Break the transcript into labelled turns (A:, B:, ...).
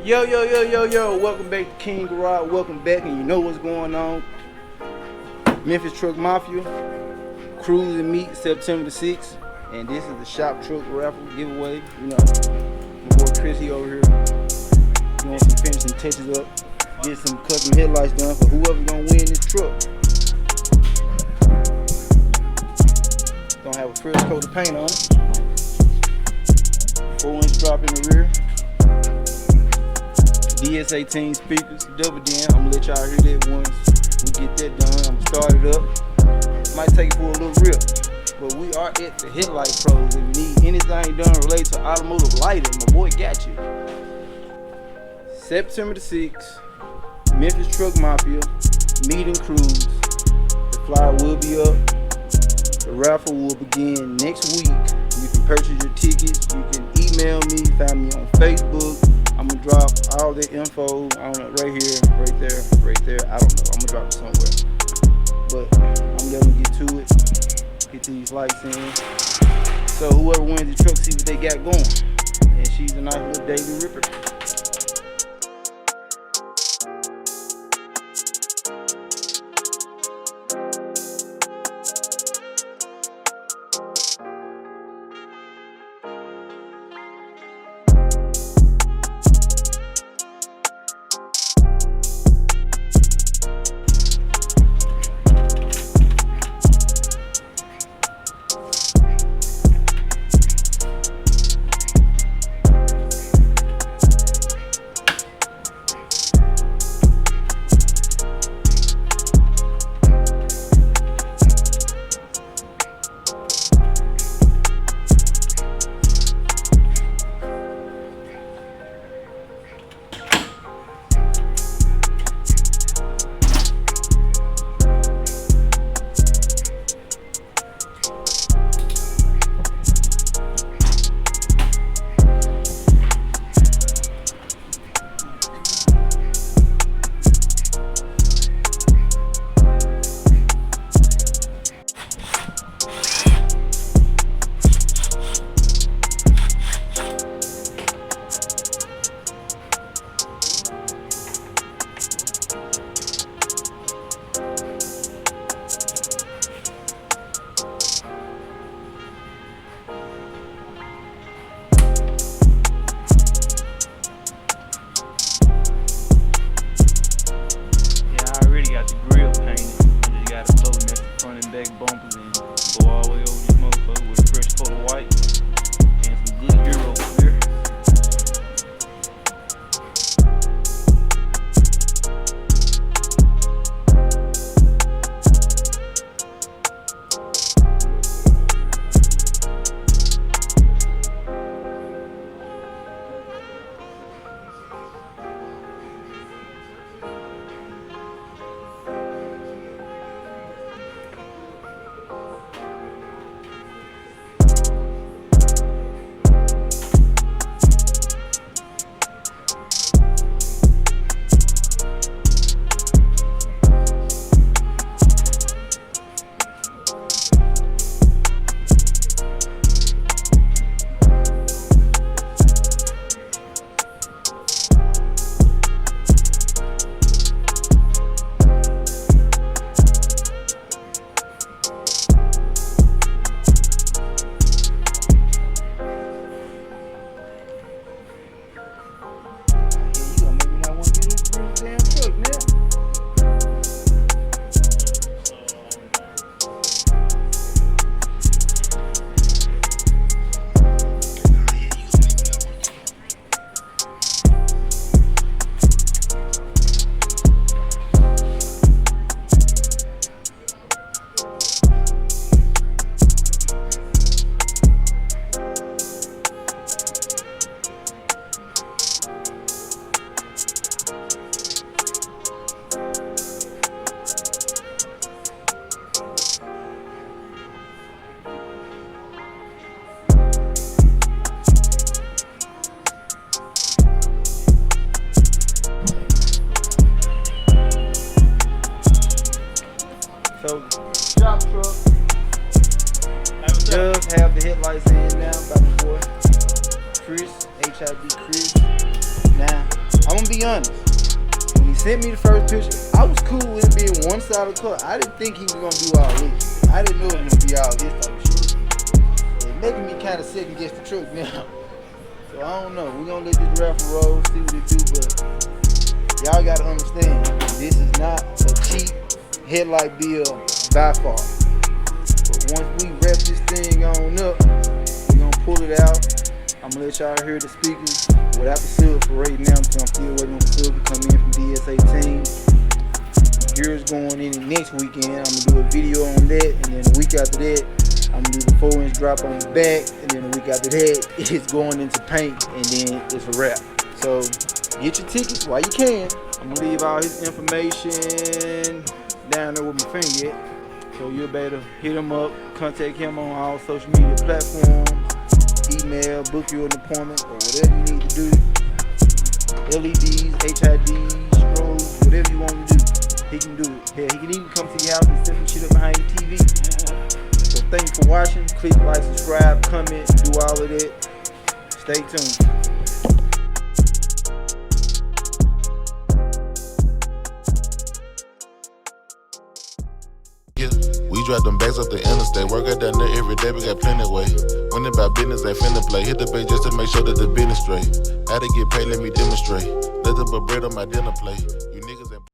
A: Yo, welcome back to King Garage. Welcome back, and you know what's going on. Memphis Truck Mafia, Cruise and Meet September the 6th. And this is the Shop Truck Raffle giveaway. You know, my boy Chris, he over here doing some finishing touches up, get some custom headlights done for whoever gonna win this truck. Gonna have a fresh coat of paint on it. 4-inch drop in the rear. DS18 speakers, double din. I'm gonna let y'all hear that once we get that done. I'm gonna start it up. Might take it for a little rip. But we are at the Headlight Pros. If you need anything done related to automotive lighting, my boy got you. September the 6th, Memphis Truck Mafia, Meet and Cruise. The flyer will be up. The raffle will begin next week. You can purchase your tickets. You can email me, find me on Facebook. I'm gonna drop all the info on it right here, right there. I don't know. I'm gonna drop it somewhere. But I'm gonna get to it. Get these lights in. So whoever wins the truck, see what they got going. And she's a nice little daily ripper. Bumpers and go all the way over this motherfucker with a fresh coat of white and some good gear over here. So, shop truck does have the headlights in now by my boy Chris, HID Chris. Now, I'm gonna be honest. When he sent me the first picture, I was cool with it being one side of the car. I didn't think he was gonna do all this. I didn't know it was gonna be all this type of shit. It's making me kind of second guess the truck now. So I don't know. We're gonna let this Raffle roll, see what it do, but y'all gotta understand, this is not a cheap headlight build by far. But once we wrap this thing on up, we're gonna pull it out. I'm gonna let y'all hear the speakers without the silver for right now, because I'm still waiting on the silver to come in from DS18. Here's going in next weekend. I'm gonna do a video on that, and then a week after that, I'm gonna do the 4-inch drop on the back, and then a week after that, it's going into paint, and then it's a wrap. So get your tickets while you can. I'm gonna leave all his information down there with my finger at, so you'll be able to hit him up, contact him on all social media platforms, email, book you an appointment, or whatever you need to do. LEDs, HIDs, strobes, whatever you want to do, he can do it. Hell, he can even come to your house and set some shit up behind your TV. So thank you for watching. Click like, subscribe, comment, do all of that. Stay tuned.
B: We drive them bags up the interstate. Work out down there every day, we got plenty way. When it about business, ain't finna play. Hit the bait just to make sure that the business straight. How to get paid, let me demonstrate. Nothing but bread on my dinner plate.